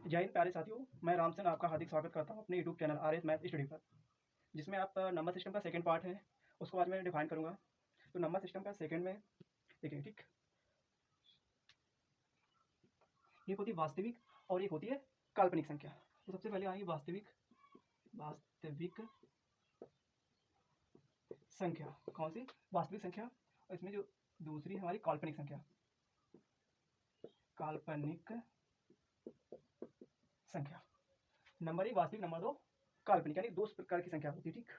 जय हिंद प्यारे साथियों, मैं रामचंद्र आपका हार्दिक स्वागत करता हूं अपने YouTube channel RS math study पर, जिसमें आप नंबर सिस्टम का सेकंड पार्ट है, उसको आज मैं डिफाइन करूंगा। तो नंबर सिस्टम का सेकंड में देखिए, ठीक, एक होती है वास्तविक और एक होती है काल्पनिक संख्या। तो सबसे पहले आएगी वास्तविक संख्या। कौन सी? वास्तविक संख्या। और इसमें जो दूसरी है हमारी काल्पनिक संख्या, काल्पनिक संख्या। नंबर एक वास्तविक, नंबर दो काल्पनिक, यानी दो प्रकार की संख्या होती है। ठीक,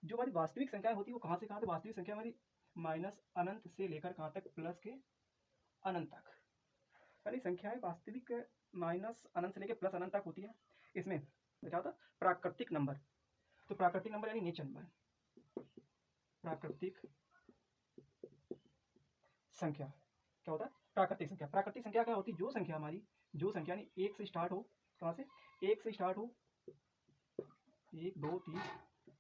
जो हमारी वास्तविक संख्या होती है वो कहाँ से कहाँ तक? वास्तविक संख्या हमारी माइनस अनंत से लेकर कहाँ तक? प्लस के अनंत तक। यानी संख्याएं वास्तविक माइनस अनंत से लेकर प्लस अनंत तक होती है। इसमें क्या होता है? प्राकृतिक नंबर। तो प्राकृतिक नंबर यानी नेचर नंबर, प्राकृतिक संख्या क्या होता है? प्राकृतिक संख्या। प्राकृतिक संख्या क्या होती है? जो संख्या हमारी, जो संख्या यानी एक से स्टार्ट हो, कहाँ से? एक से स्टार्ट हो, 1 2 3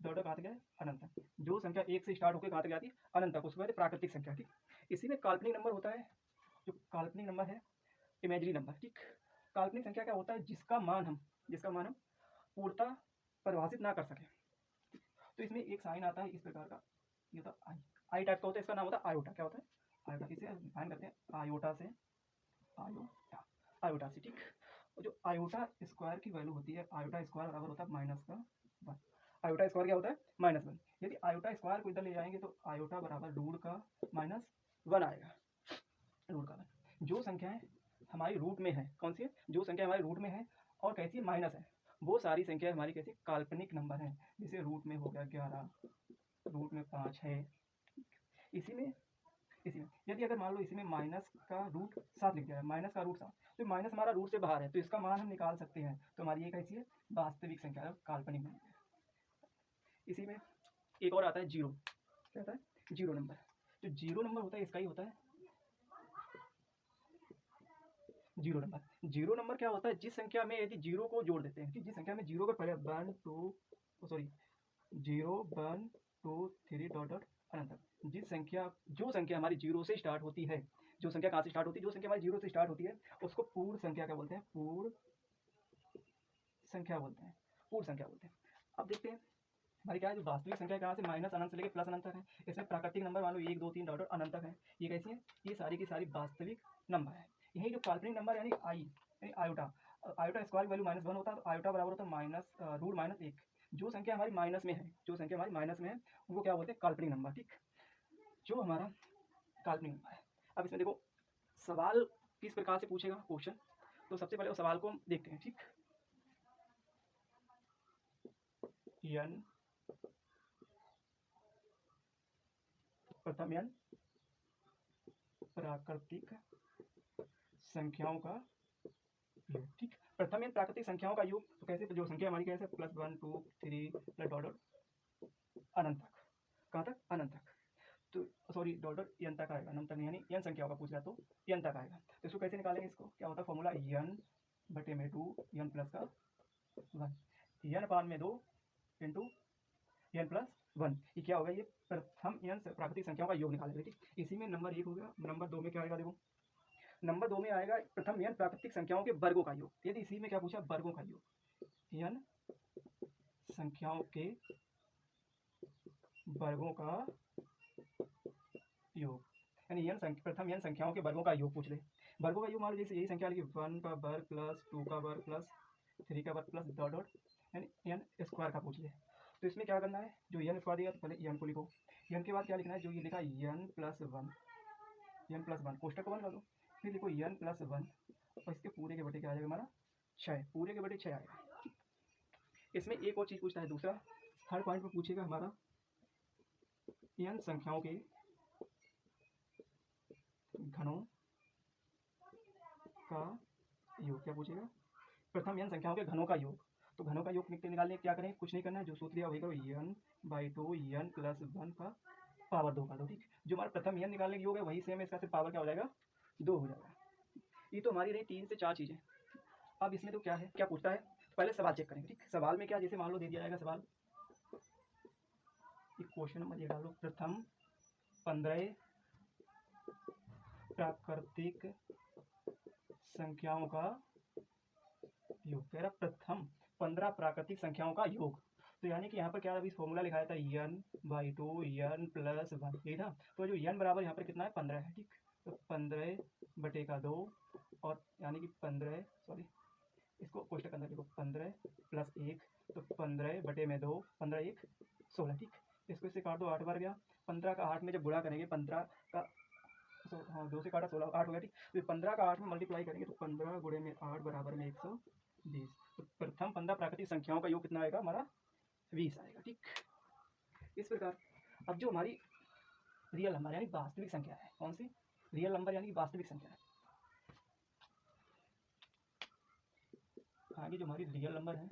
दौड़ कहाँ तक गए? अनंत तक। जो संख्या एक से स्टार्ट होकर कहाँ तक जाती है? अनंत तक, उसको कहते हैं प्राकृतिक संख्या। ठीक, इसी में काल्पनिक नंबर होता है। जो काल्पनिक नंबर है, इमेजरी नंबर। ठीक, काल्पनिक संख्या क्या होता है? जिसका मान हम पूर्णतः परिभाषित ना कर सके। तो इसमें एक साइन आता है इस प्रकार का, ये होता है आई टाइप का होता है। इसका नाम होता है आयोटा। क्या होता है? आयोटा। इसे डिफाइन करते हैं आयोटा से, आयोटा से। ठीक, और जो आयोटा स्क्वायर की वैल्यू होती है, आयोटा स्क्वायर बराबर होता है -1। आयोटा स्क्वायर क्या होता है? -1। यदि आयोटा स्क्वायर को इधर ले जाएंगे तो आयोटा बराबर रूट का -1 आएगा, रूट का 1। जो संख्याएं हमारी रूट में है, कौन सी है? जो संख्या हमारी रूट में है और कैसी माइनस है, वो सारी संख्या हमारी कैसी? काल्पनिक नंबर है। जैसे रूट में हो गया 11, रूट में 5 है। इसी में यदि अगर मान लो इसी में माइनस का रूट 7 लिख दिया है, माइनस का रूट 7, तो माइनस हमारा रूट से बाहर है, तो इसका मान हम निकाल सकते हैं। तो हमारी ये कैसी है? वास्तविक संख्या, काल्पनिक नंबर। इसी में एक और आता है जीरो। क्या आता है? Zero number. जो जीरो नंबर होता है इसका ही होता है जीरो नंबर। जीरो नंबर क्या होता है? जिस संख्या में यदि जीरो को जोड़ देते हैं, कि जिस संख्या में जीरो का पहले 1 2 सॉरी 0 1 2 3 डॉट डॉट अनंत तक, जो संख्या हमारी जीरो से स्टार्ट होती है, जो संख्या कहाँ से स्टार्ट होती है? जो संख्या हमारी जीरो से स्टार्ट होती है उसको पूर्ण संख्या क्या बोलते हैं? पूर्ण संख्या बोलते हैं, पूर्ण संख्या बोलते हैं। अब देखते हैं हमारी क्या है? जो वास्तविक संख्या कहाँ से? माइनस अनंत से लेकर प्लस अनंत तक है। इसमें प्राकृतिक नंबर मान लो 1 2 3 डॉट डॉट अनंत तक है। ये कैसी है? ये सारी की सारी वास्तविक नंबर है। यही जो काल्पनिक नंबर यानी आई यानी आयोटा, आयोटा स्क्वायर वैल्यू -1 होता है, तो आयोटा बराबर होता है √-1। जो संख्या हमारी माइनस में है, उनको क्या बोलते हैं? काल्पनिक नंबर। ठीक, जो हमारा काल्पनिक नंबर है। अब इसमें देखो सवाल किस प्रकार से पूछेगा क्वेश्चन। तो सबसे पहले उस सवाल को हम देखते हैं। ठीक, n प्रथम n प्राकृतिक संख्याओं का योग। ठीक, प्रथम n प्राकृतिक संख्याओं का योग। तो कैसे? जो संख्या हमारी कैसे? +1 2 3 प्लस डॉट डॉट अनंत तक। कहाँ तक? अनंत तक। तो सॉरी डॉट डॉट n तक आएगा, अनंत तक नहीं, यानी n संख्याओं का पूछ रहा तो n तक आएगा। तो इसको कैसे निकालेंगे? इसको क्या होता है फॉर्मूला? n/2 n प्लस का 1, n/2 इंटू n+1। ये क्या होगा? ये प्रथम n प्राकृतिक संख्याओं का योग निकालेंगे। ठीक, इसी में नंबर 1 हो गया। नंबर 2 में क्या आएगा? देखो नंबर 2 में आएगा प्रथम n प्राकृतिक संख्याओं के वर्गों का योग। यदि इसी में क्या पूछा? वर्गों का योग, n संख्याओं के वर्गों का योग, यानी प्रथम n संख्याओं के वर्गों का योग पूछ ले। वर्गों का योग मान लो जैसे यही संख्या लिखी 1 का वर्ग प्लस 2 का वर्ग प्लस 3 का वर्ग प्लस डॉट डॉट यानी n स्क्वायर का पूछ ले। तो इसमें क्या करना है? जो n स्क्वायर दिया तो पहले n को लिखो, n के बाद क्या लिखना है? जो ये लिखा n+1 कोष्टक को बंद कर दो, फिर लिखो n+1 और इसके पूरे के बटे क्या आ जाएगा हमारा? 6, पूरे के बटे 6 आएगा। इसमें एक और चीज़ पूछता है, दूसरा थर्ड पॉइंट में पूछेगा हमारा n संख्याओं के घनों का योग। क्या पूछेगा? प्रथम n संख्याओं के घनों का योग। तो घनों का योग निकालने क्या करें? कुछ नहीं करना है, जो सूत्र दिया वही करो, n/2 n+1 का पावर 2 कर दो। ठीक, जो हमारा प्रथम n निकालने का योग है वही सेम है, इसका सिर्फ पावर क्या हो जाएगा? 2 हो जाएगा। ये तो हमारी रही 3 से 4 चीज़ें। अब इसमें तो क्या है, क्या पूछता है? तो पहले सवाल चेक करेंगे। ठीक, सवाल में क्या, जैसे मान लो दे दिया जाएगा सवाल, क्वेश्चन नंबर ये डालो, प्रथम 15 प्राकृतिक संख्याओं का योग कह रहा प्रथम 15 प्राकृतिक संख्याओं का योग। तो यानी कि यहाँ पर क्या अभी फॉर्मूला लिखाया था n/2 n प्लस 1, यही था। तो जो n बराबर यहाँ पर कितना है 15 है, ठीक। तो 15/2 और यानी कि 15 सॉरी इसको कोष्टक अंदर देखो 15 प्लस 1 तो 15/2 15 1 16, ठीक। इसको इससे काट दो 8 बार गया। 15 का 8 में जब गुणा करेंगे 15 का हाँ 2 से काटा 16 8 हो गया, ठीक। तो 15 का 8 में मल्टीप्लाई करेंगे तो 15 गुणे में 8 बराबर में 120। तो प्रथम 15 प्राकृतिक संख्याओं का योग कितना आएगा हमारा 20 आएगा, ठीक। इस प्रकार अब जो हमारी रियल नंबर यानी वास्तविक संख्या है, कौन सी रियल नंबर यानी वास्तविक संख्या है, आगे जो हमारी रियल नंबर है,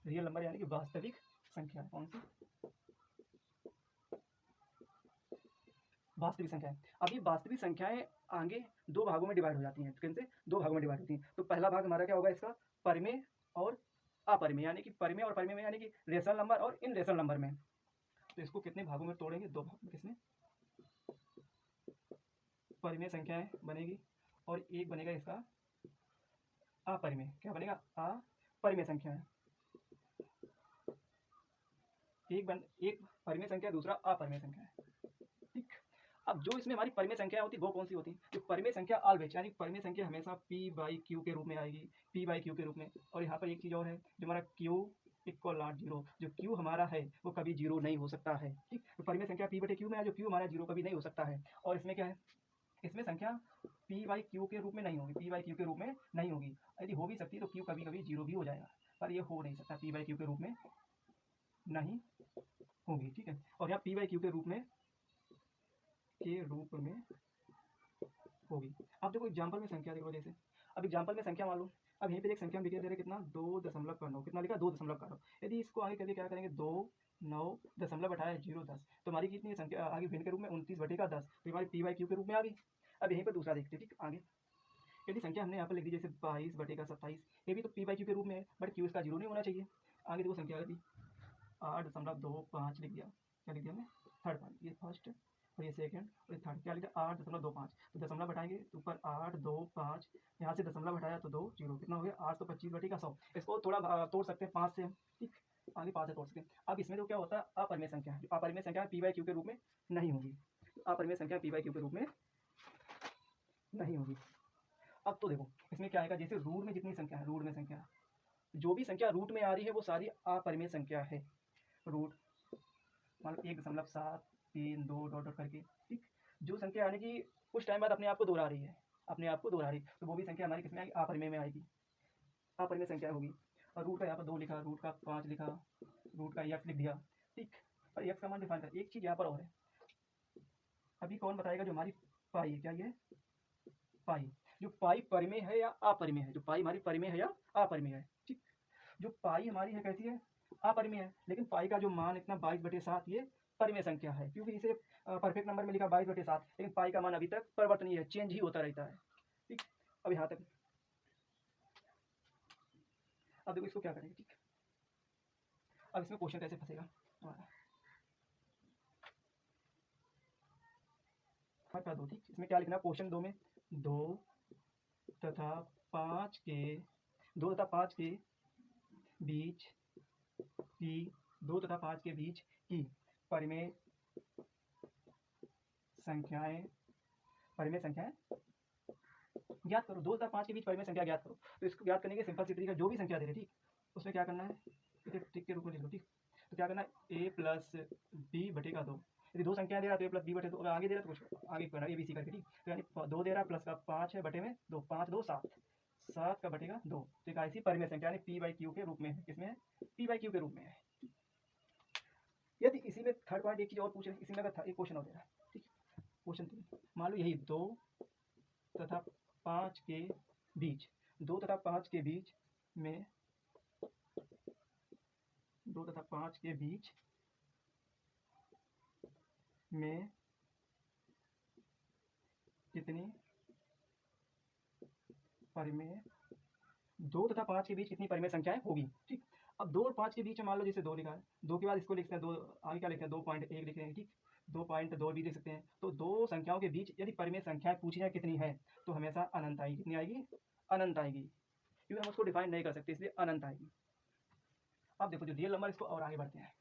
रियल नंबर यानी कि वास्तविक संख्या है, कौन सी वास्तविक संख्या है। अब ये वास्तविक संख्याएं आगे दो भागों में डिवाइड हो जाती हैं, किन से दो भागों में डिवाइड होती हैं। तो पहला भाग हमारा क्या होगा इसका परिमेय और अपरिमेय, यानी कि परिमेय और परिमेय में यानी कि रेशनल नंबर और इन रेशनल नंबर में। तो इसको कितने भागों में तोड़ेंगे, दो भाग में। किसमें परिमेय संख्याएं बनेगी और एक बनेगा इसका अपरिमेय, क्या बनेगा अपरिमेय संख्या है। एक परिमेय संख्या दूसरा अपरिमेय संख्या है, ठीक। अब जो इसमें हमारी परिमेय संख्या होती है वो कौन सी होती है, जो परिमेय संख्या ऑलवेज यानी परिमेय संख्या हमेशा p/q के रूप में आएगी, p/q के रूप में। और यहाँ पर एक चीज़ और है, जो हमारा q इक्वल नॉट जीरो, जो q हमारा है वो कभी जीरो नहीं हो सकता है, ठीक। तो परिमेय संख्या p/q में है, जो q हमारा जीरो कभी नहीं हो सकता है। और इसमें क्या है, इसमें संख्या p/q के रूप में नहीं होगी, p/q के रूप में नहीं होगी। यदि हो भी सकती है तो q कभी कभी जीरो भी हो जाएगा, पर ये हो नहीं सकता, p/q के रूप में नहीं होगी, ठीक है। और यहाँ p/q के रूप में होगी। अब देखो एग्जाम्पल में संख्या देखो, जैसे अब एग्जाम्पल में संख्या मान लो, अब यहीं पे एक संख्या लिखे दे रहे कितना 2.9, कितना लिखा 2.9। यदि इसको आगे करके क्या करेंगे 2 9 दशमलव बैठाया 0 10, तो हमारी कितनी संख्या आगे भिन्न के रूप में 29/10, तो हमारी p/q के रूप में आ गई। अब यहीं पर दूसरा देखते हैं, ठीक। आगे यदि संख्या हमने यहाँ पर लिख दी जैसे 22/27, ये भी तो p/q के रूप में है, बट q इसका जीरो नहीं होना चाहिए। आगे देखो संख्या थी 8.25 लिख दिया, क्या लिख दिया हमने थर्ड पॉइंट, ये फर्स्ट और ये सेकंड और ये थर्ड, क्या लिखा 8.25। तो दशमलव बढ़ाएंगे तो ऊपर 825, यहाँ से दशमलव बढ़ाया तो 2 0, कितना हो गया 825/100। इसको थोड़ा तोड़ सकते हैं 5 से, ठीक। आगे 5 से तोड़ सकते हैं। अब इसमें तो क्या होता है अपरिमेय संख्या, अपरिमेय संख्या p/q के रूप में नहीं होगी, अपरिमेय संख्या p/q के रूप में नहीं होगी। अब तो देखो इसमें क्या आएगा, जैसे रूट में जितनी संख्या है, रूट में संख्या जो भी संख्या रूट में आ रही है वो सारी अपरिमेय संख्या है। रूट मान लो 1.732 डॉट डॉट करके, ठीक। जो संख्या यानी कि कुछ टाइम बाद अपने आप को दोहरा रही है, अपने आप को दोहरा रही, तो वो भी संख्या हमारी किसमें आएगी अपरिमेय में आएगी, अपरिमेय संख्या होगी। और रूट का यहाँ पर 2 लिखा, रूट का 5 लिखा, रूट का x लिख दिया, ठीक। और x का मान डिफाइन कर। एक चीज़ यहाँ पर और है, अभी कौन बताएगा, जो हमारी पाई है, क्या ये पाई, जो पाई परिमेय है या अपरिमेय है, जो पाई हमारी परिमेय है या अपरिमेय है, ठीक। जो पाई हमारी है कैसी है अपरिमेय है, लेकिन पाई का जो मान इतना 22/7 ये परिमेय संख्या है, क्योंकि इसे परफेक्ट नंबर में लिखा 22/7, लेकिन पाई का मान अभी तक परिवर्तनीय है, चेंज ही होता रहता है, ठीक। अब यहाँ तक, अब देखो इसको क्या करेंगे, ठीक। अब इसमें क्वेश्चन कैसे फंसेगा हमारा, कर दो, ठीक। इसमें क्या लिखना क्वेश्चन 2 में 2 तथा 5 के 2 तथा 5 के बीच की 2 तथा 5 के बीच की परिमेय संख्याएं ज्ञात करो। 2 तथा 5 के बीच परिमेय संख्या ज्ञात करो। तो इसको ज्ञात करने के सिंपल सी तरीका, जो भी संख्या दे रहे, ठीक, उसमें क्या करना है, इसे टिक के रूप में लिख लो, ठीक। तो क्या करना है a प्लस b/2, यदि 2 संख्या दे रहा है तो a प्लस b/2, अगर आगे दे रहा है तो कुछ आगे करना ABC करके, ठीक। तो यानी 2 दे रहा है प्लस का 5 है बटे में 2, 5 2 7, 7 का बटेगा 2। तो एक ऐसी परिमेय संख्या यानी p/q के रूप में है, किसमें है p/q के रूप में है। यदि इसी में थर्ड पॉइंट एक चीज़ और पूछ रहे, इसी में अगर एक क्वेश्चन हो दे रहा है, ठीक। क्वेश्चन 3 मान लो यही 2 तथा 5 के बीच, 2 तथा 5 के बीच में 2 तथा 5 के बीच में कितनी परिमेय 2 तथा 5 के बीच कितनी परिमेय संख्याएं होगी, ठीक। अब 2 और 5 के बीच में मान लो जैसे 2 लिखा है, 2 के बाद इसको लिखते हैं 2, आगे क्या लिखते हैं 2.1 लिख रहे हैं, ठीक। 2.2 भी लिख सकते हैं। तो दो संख्याओं के बीच यदि परिमेय संख्याएं पूछी जाए कितनी है, तो हमेशा अनंत आएगी, कितनी आएगी अनंत आएगी। क्योंकि हम उसको डिफाइन नहीं कर सकते, इसलिए अनंत आएगी। अब देखो जो रियल नंबर, इसको और आगे बढ़ते हैं।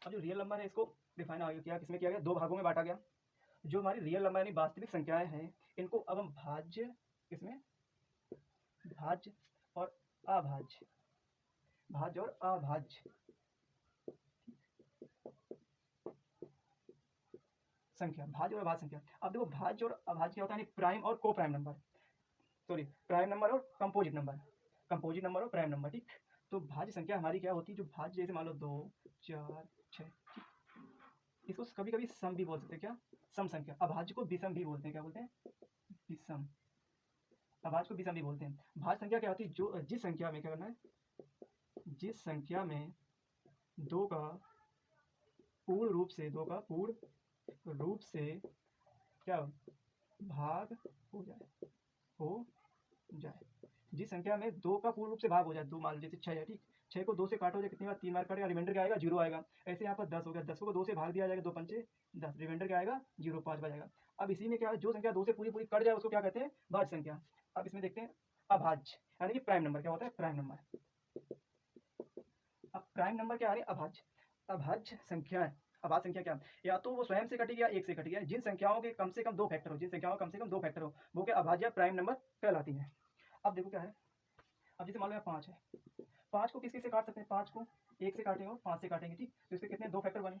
अब जो रियल नंबर है इसको डिफाइन आगे किया, किसमें किया गया, दो भागों में बांटा गया। जो हमारी रियल नंबर यानी वास्तविक संख्याएं हैं, इनको अब हम भाज्य, इसमें भाज्य और अभाज्य, भाज्य और अभाज्य संख्या, भाज्य और अभाज्य संख्या। अब देखो भाज्य और अभाज्य क्या होता है, यानी प्राइम और को prime number, sorry prime number और कंपोजिट नंबर, कंपोजिट नंबर और प्राइम नंबर, ठीक। तो भाज्य संख्या हमारी क्या होती है, जो भाज्य जैसे मान लो 2, 4, 6, इसको कभी कभी सम भी बोल सकते हैं, क्या, सम संख्या। अभाज्य को विषम भी बोलते हैं, क्या बोलते हैं, विषम। अभाज्य को विषम भी बोलते हैं। भाज्य संख्या क्या होती है, जो जिस संख्या में क्या करना है, जिस संख्या में दो का पूर्ण रूप से, दो का पूर्ण रूप से क्या भाग हो जाए, जिस संख्या में दो का पूर्ण रूप से भाग हो जाए, दो मान लीजिए जैसे 6 है, ठीक। 6 को 2 से काटो जाए, कितनी बार, 3 बार काटेगा, रिमाइंडर क्या आएगा, 0 आएगा। ऐसे यहाँ पर 10 हो गया, 10 को 2 से भाग दिया जाएगा, 2 पंचे 10, रिमाइंडर क्या आएगा, 0, 5 बचेगा। अब इसी में क्या है, जो संख्या 2 से पूरी पूरी कट जाए उसको क्या कहते हैं, भाज्य संख्या। अब इसमें देखते हैं अभाज्य, यानी कि प्राइम नंबर क्या होता है, प्राइम नंबर। अब प्राइम नंबर क्या है, अभाज्य। अभाज्य संख्या है, अभाज्य संख्या क्या, या तो वो स्वयं से कटेगी या एक से कटेगी, जिन संख्याओं के कम से कम 2 फैक्टर हो, जिन संख्याओं के कम से कम 2 फैक्टर हो, वो क्या अभाज्य प्राइम नंबर कहलाती है। अब देखो क्या है, अब जैसे मान लो 5 है, 5 को किस किस से काट सकते हैं, 5 को 1 से काटेंगे और 5 से काटेंगे, ठीक। तो इसके कितने 2 फैक्टर बने।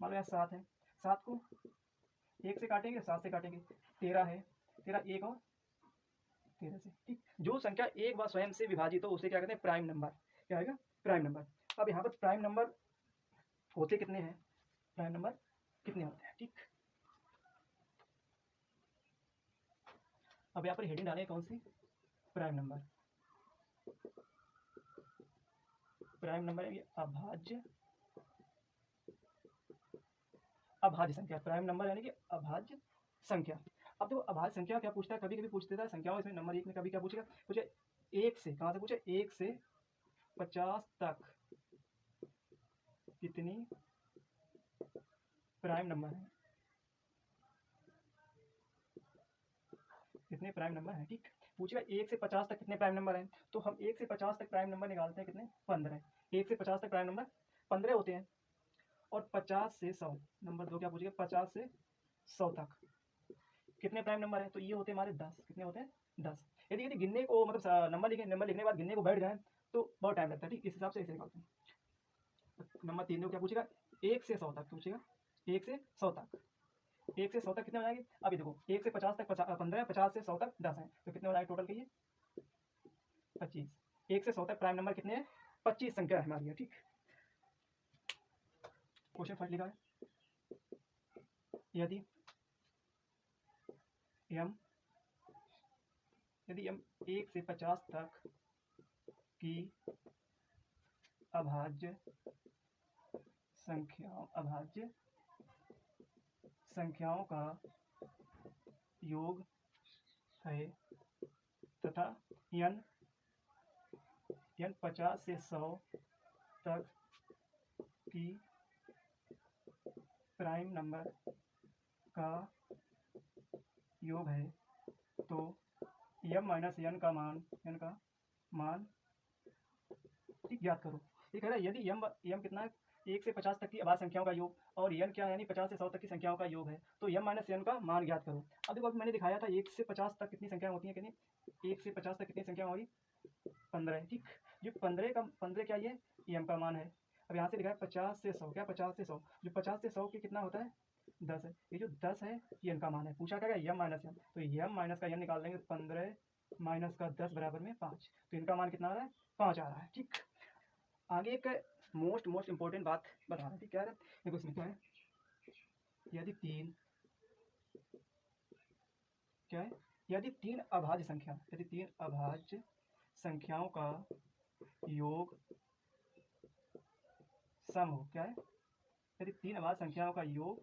मान लो यहाँ 7 है, 7 को 1 से काटेंगे, 7 से काटेंगे, 13 है, 13 1 और 13 से, ठीक। जो संख्या एक बार स्वयं से विभाजित हो उसे क्या कहते हैं, प्राइम नंबर, क्या आएगा, प्राइम नंबर। अब यहाँ पर प्राइम नंबर होते कितने हैं, प्राइम नंबर कितने होते हैं, ठीक। अब यहाँ पर हेडिंग डालें कौन सी, प्राइम नंबर। प्राइम नंबर है अभाज्य, अभाज्य संख्या, प्राइम नंबर यानी कि अभाज्य संख्या। अब देखो अभाज्य संख्या क्या पूछता है, कभी कभी पूछ देता है संख्याओं, इसमें नंबर 1 में कभी क्या पूछेगा, पूछे 1 से, कहाँ से पूछे, 1 से 50 तक कितनी प्राइम नंबर है, कितने प्राइम नंबर हैं, ठीक। पूछेगा 1 से 50 तक कितने प्राइम नंबर हैं, तो हम 1 से 50 तक प्राइम नंबर निकालते हैं, कितने, 15। 1 से 50 तक प्राइम नंबर 15 होते हैं। और 50 से 100, नंबर 2 क्या पूछेगा, 50 से 100 तक कितने प्राइम नंबर हैं, तो ये होते हैं हमारे 10, कितने होते हैं, 10। यदि यदि गिनने को मतलब नंबर लिखने के बाद गिनने को बैठ जाए तो बहुत टाइम लगता है, ठीक। इस हिसाब से ऐसे निकालते हैं। नंबर 3 को क्या पूछेगा, 1 से 100 तक पूछेगा, 1 से 100 तक, 1 से 100 तक कितने हो जाएंगे, अभी देखो 1 से 50 तक 15 है, 50 से 100 तक 10 है, तो कितने हो जाएंगे टोटल के ये 25। 1 से 100 तक प्राइम नंबर कितने हैं, 25 संख्या है हमारी, ठीक। क्वेश्चन 5 लिखा है, यदि m 1 से 50 तक की अभाज्य संख्याओं का योग है तथा n 50 से 100 तक की प्राइम नंबर का योग है, तो m माइनस n का मान ज्ञात करो। ये कह रहा है यदि m कितना है, 1 से 50 तक की अभाज्य संख्याओं का योग, और n क्या है, यानी 50 से 100 तक की संख्याओं का योग है, तो m माइनस n का मान ज्ञात करो। अब देखो अभी मैंने दिखाया था 1 से 50 तक कितनी संख्या होती है, कितनी, 1 से 50 तक कितनी संख्या होगी, 15 है, ठीक। जो 15 क्या ये m का मान है। अब यहाँ से लिखा है 50 से 100, क्या 50 से 100, जो 50 से 100 की कितना होता है, 10 है। ये जो 10 है ये n का मान है, पूछा क्या m माइनस n, तो m माइनस का n निकाल देंगे, 15 माइनस का 10 बराबर में 5, तो इनका मान कितना आ रहा है, 5 आ रहा है, ठीक। आगे एक मोस्ट इंपॉर्टेंट बात बता रहा है, ठीक। क्या है, देखो इसमें क्या है, यदि तीन क्या है, यदि तीन अभाज्य संख्याओं का योग सम हो, क्या है, यदि 3 अभाज्य संख्याओं का योग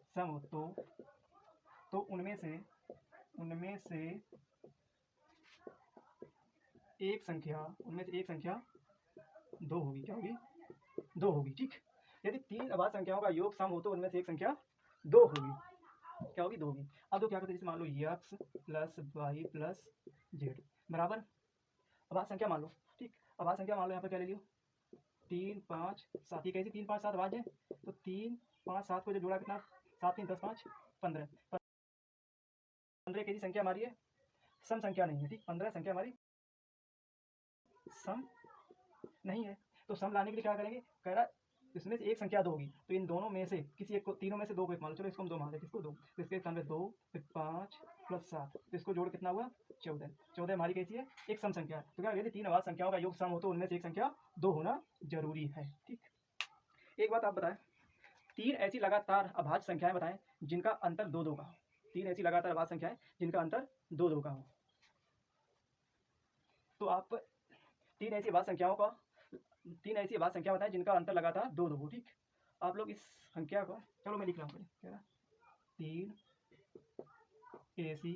सम हो, तो उनमें से एक संख्या 2 होगी। क्या होगी? 2 होगी। ठीक, यदि 3 अभाज्य संख्याओं का योग सम हो तो उनमें से एक संख्या 2 होगी। क्या होगी? 2 होगी। अब तो क्या करते हैं, जैसे मान लो x plus Y plus Z बराबर अभाज्य संख्या मान लो। ठीक, अभाज्य संख्या मान लो, यहाँ पर क्या ले लियो, 3 5 7। ये कैसी 3 5 7 अभाज्य है, तो 3 5 7 को जो जोड़ा कितना, 7 3 10 5 15। 15 कैसी संख्या हमारी है, सम संख्या नहीं है। ठीक, 15 संख्या हमारी सम नहीं है। तो सम लाने के लिए क्या करेंगे, कह रहा इसमें से एक संख्या 2 होगी, तो इन दोनों में से किसी एक को, तीनों में से 2 को एक मान लो। चलो इसको हम 2 मान लें, किसको 2, तो इसके स्थान पे 2 फिर 5 प्लस 7, तो इसको जोड़ कितना हुआ 14। 14 हमारी कैसी है, एक सम संख्या है। तो क्या यदि 3 अभाज्य संख्याओं का योग सम हो तो उनमें से एक संख्या 2 होना जरूरी है। ठीक, एक बात आप बताएं, 3 ऐसी लगातार अभाज्य संख्याएं बताएं जिनका अंतर 2 2 का हो। 3 ऐसी लगातार अभाज्य संख्याएं जिनका अंतर 2 2 का हो। तो आप 3 ऐसी अभाज्य संख्याओं का 3 ऐसी अभाज्य संख्या बताएं जिनका अंतर लगातार 2 2 हो। ठीक, आप लोग इस संख्या को, चलो मैं लिख रहा हूँ, क्या 3 ऐसी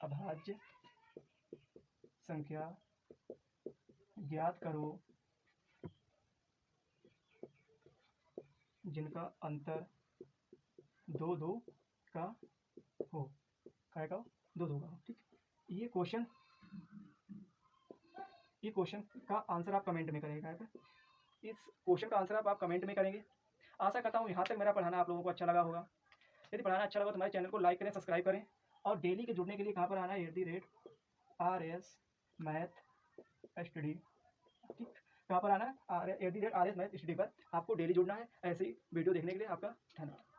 अभाज्य संख्या ज्ञात करो जिनका अंतर 2 2 का हो। क्या का 2 2 का हो। ठीक, ये क्वेश्चन का आंसर आप कमेंट में करेंगे। इस क्वेश्चन का आंसर आप कमेंट में करेंगे। आशा करता हूँ यहाँ तक मेरा पढ़ाना आप लोगों को अच्छा लगा होगा। यदि पढ़ाना अच्छा लगा तो हमारे चैनल को लाइक करें, सब्सक्राइब करें, और डेली के जुड़ने के लिए कहाँ पर आना है, @RS मैथ स्टडी। ठीक, कहाँ पर आना है, @RS मैथ स्टडी पर आपको डेली जुड़ना है। ऐसे ही वीडियो देखने के लिए आपका धन्यवाद।